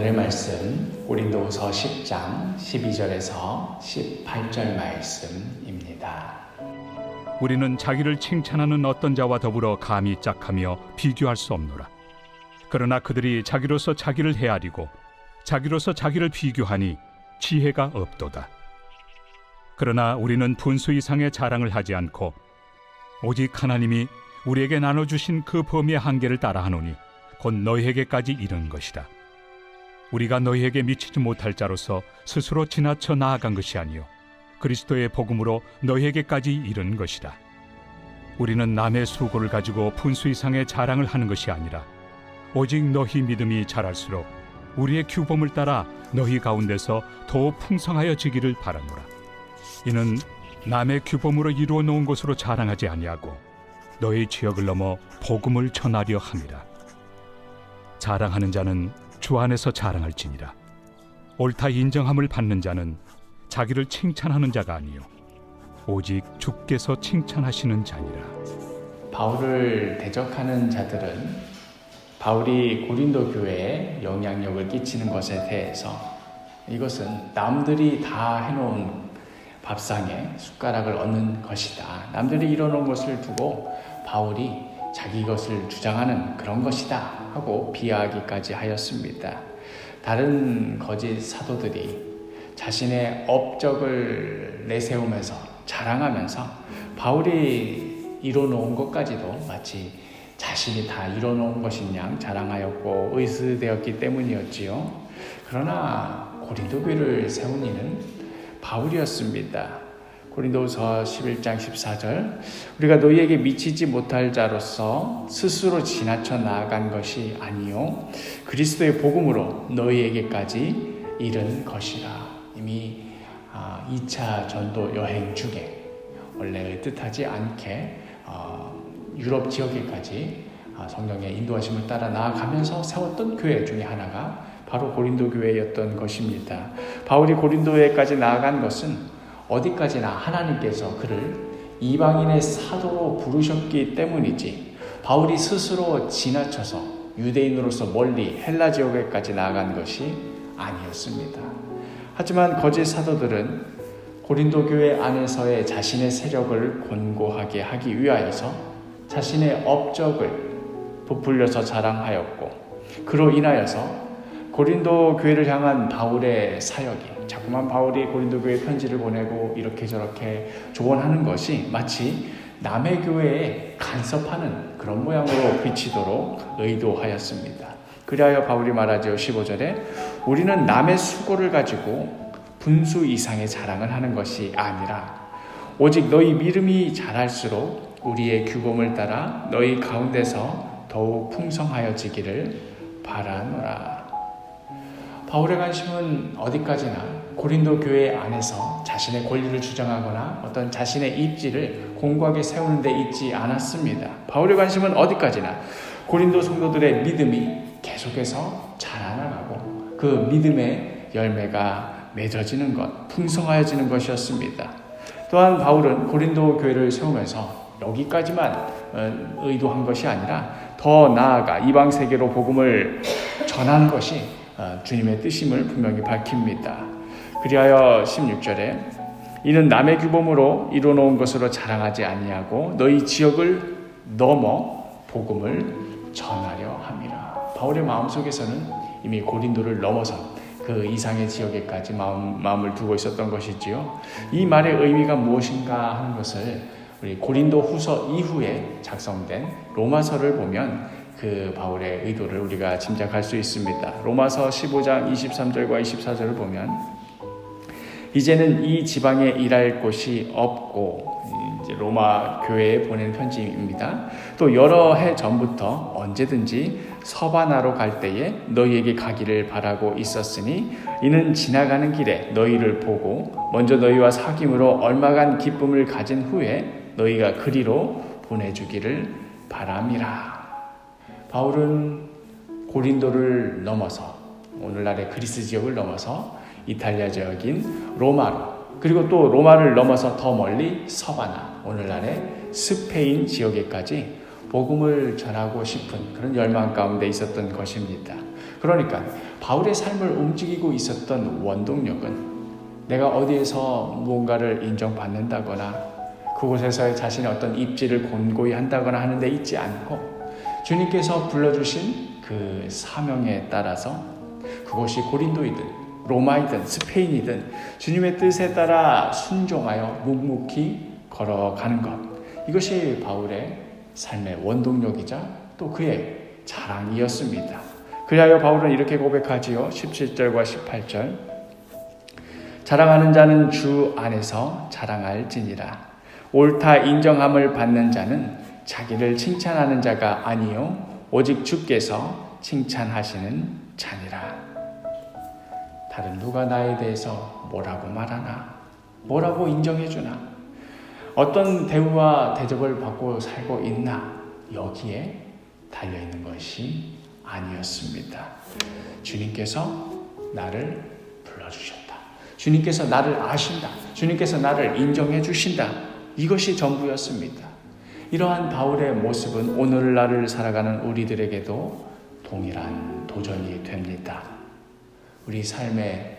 오늘의 말씀 고린도후서 10장 12절에서 18절 말씀입니다. 우리는 자기를 칭찬하는 어떤 자와 더불어 감히 짝하며 비교할 수 없노라. 그러나 그들이 자기로서 자기를 헤아리고 자기로서 자기를 비교하니 지혜가 없도다. 그러나 우리는 분수 이상의 자랑을 하지 않고 오직 하나님이 우리에게 나눠주신 그 범위의 한계를 따라하노니 곧 너희에게까지 이른 것이다. 우리가 너희에게 미치지 못할 자로서 스스로 지나쳐 나아간 것이 아니요 그리스도의 복음으로 너희에게까지 이른 것이다. 우리는 남의 수고를 가지고 분수 이상의 자랑을 하는 것이 아니라 오직 너희 믿음이 자랄수록 우리의 규범을 따라 너희 가운데서 더욱 풍성하여지기를 바라노라. 이는 남의 규범으로 이루어 놓은 것으로 자랑하지 아니하고 너희 지역을 넘어 복음을 전하려 함이라. 자랑하는 자는 주 안에서 자랑할지니라. 옳다 인정함을 받는 자는 자기를 칭찬하는 자가 아니요 오직 주께서 칭찬하시는 자니라. 바울을 대적하는 자들은 바울이 고린도 교회에 영향력을 끼치는 것에 대해서 이것은 남들이 다 해놓은 밥상에 숟가락을 얹는 것이다. 남들이 이뤄놓은 것을 두고 바울이 자기 것을 주장하는 그런 것이다 하고 비하하기까지 하였습니다. 다른 거짓 사도들이 자신의 업적을 내세우면서 자랑하면서 바울이 이뤄놓은 것까지도 마치 자신이 다 이뤄놓은 것인 양 자랑하였고 의스되었기 때문이었지요. 그러나 고린도 교회를 세운 이는 바울이었습니다. 고린도후서 11장 14절 우리가 너희에게 미치지 못할 자로서 스스로 지나쳐 나아간 것이 아니요 그리스도의 복음으로 너희에게까지 이른 것이라. 이미 2차 전도 여행 중에 원래 뜻하지 않게 유럽 지역에까지 성령의 인도하심을 따라 나아가면서 세웠던 교회 중에 하나가 바로 고린도 교회였던 것입니다. 바울이 고린도에까지 나아간 것은 어디까지나 하나님께서 그를 이방인의 사도로 부르셨기 때문이지 바울이 스스로 지나쳐서 유대인으로서 멀리 헬라 지역에까지 나아간 것이 아니었습니다. 하지만 거짓 사도들은 고린도 교회 안에서의 자신의 세력을 권고하게 하기 위하여서 자신의 업적을 부풀려서 자랑하였고 그로 인하여서 고린도 교회를 향한 바울의 사역이 자꾸만 바울이 고린도 교회에 편지를 보내고 이렇게 저렇게 조언하는 것이 마치 남의 교회에 간섭하는 그런 모양으로 비치도록 의도하였습니다. 그리하여 바울이 말하죠. 15절에 우리는 남의 수고를 가지고 분수 이상의 자랑을 하는 것이 아니라 오직 너희 믿음이 자랄수록 우리의 규범을 따라 너희 가운데서 더욱 풍성하여지기를 바라노라. 바울의 관심은 어디까지나 고린도 교회 안에서 자신의 권리를 주장하거나 어떤 자신의 입지를 공고하게 세우는 데 있지 않았습니다. 바울의 관심은 어디까지나 고린도 성도들의 믿음이 계속해서 자라나가고 그 믿음의 열매가 맺어지는 것, 풍성하여지는 것이었습니다. 또한 바울은 고린도 교회를 세우면서 여기까지만 의도한 것이 아니라 더 나아가 이방 세계로 복음을 전하는 것이 주님의 뜻임을 분명히 밝힙니다. 그리하여 16절에 이는 남의 규범으로 이뤄놓은 것으로 자랑하지 아니하고 너희 지역을 넘어 복음을 전하려 함이라. 바울의 마음속에서는 이미 고린도를 넘어선 그 이상의 지역에까지 마음을 두고 있었던 것이지요. 이 말의 의미가 무엇인가 하는 것을 우리 고린도 후서 이후에 작성된 로마서를 보면 그 바울의 의도를 우리가 짐작할 수 있습니다. 로마서 15장 23절과 24절을 보면 이제는 이 지방에 일할 곳이 없고 이제 로마 교회에 보낸 편지입니다. 또 여러 해 전부터 언제든지 서바나로 갈 때에 너희에게 가기를 바라고 있었으니 이는 지나가는 길에 너희를 보고 먼저 너희와 사귐으로 얼마간 기쁨을 가진 후에 너희가 그리로 보내주기를 바람이라. 바울은 고린도를 넘어서 오늘날의 그리스 지역을 넘어서 이탈리아 지역인 로마로 그리고 또 로마를 넘어서 더 멀리 서바나 오늘날의 스페인 지역에까지 복음을 전하고 싶은 그런 열망 가운데 있었던 것입니다. 그러니까 바울의 삶을 움직이고 있었던 원동력은 내가 어디에서 무언가를 인정받는다거나 그곳에서 자신의 어떤 입지를 곤고히 한다거나 하는 데 있지 않고 주님께서 불러주신 그 사명에 따라서 그것이 고린도이든 로마이든 스페인이든 주님의 뜻에 따라 순종하여 묵묵히 걸어가는 것, 이것이 바울의 삶의 원동력이자 또 그의 자랑이었습니다. 그리하여 바울은 이렇게 고백하지요. 17절과 18절, 자랑하는 자는 주 안에서 자랑할지니라. 옳다 인정함을 받는 자는 자기를 칭찬하는 자가 아니요 오직 주께서 칭찬하시는 자니라. 다른 누가 나에 대해서 뭐라고 말하나, 뭐라고 인정해주나, 어떤 대우와 대접을 받고 살고 있나, 여기에 달려있는 것이 아니었습니다. 주님께서 나를 불러주셨다. 주님께서 나를 아신다. 주님께서 나를 인정해 주신다. 이것이 전부였습니다. 이러한 바울의 모습은 오늘날을 살아가는 우리들에게도 동일한 도전이 됩니다. 우리 삶의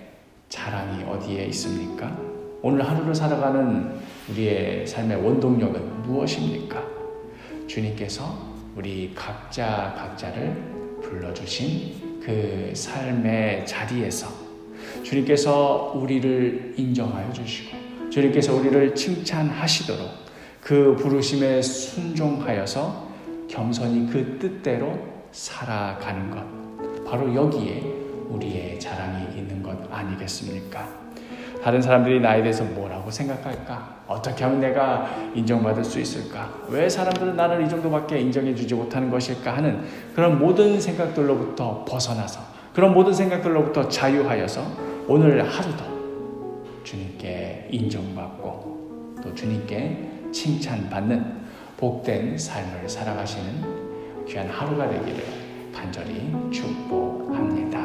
자랑이 어디에 있습니까? 오늘 하루를 살아가는 우리의 삶의 원동력은 무엇입니까? 주님께서 우리 각자를 불러주신 그 삶의 자리에서 주님께서 우리를 인정하여 주시고 주님께서 우리를 칭찬하시도록 그 부르심에 순종하여서 겸손히 그 뜻대로 살아가는 것, 바로 여기에 우리의 자랑이 있는 것 아니겠습니까? 다른 사람들이 나에 대해서 뭐라고 생각할까? 어떻게 하면 내가 인정받을 수 있을까? 왜 사람들은 나를 이 정도밖에 인정해 주지 못하는 것일까 하는 그런 모든 생각들로부터 벗어나서, 그런 모든 생각들로부터 자유하여서 오늘 하루도 주님께 인정받고 또 주님께 칭찬받는 복된 삶을 살아가시는 귀한 하루가 되기를 간절히 축복합니다.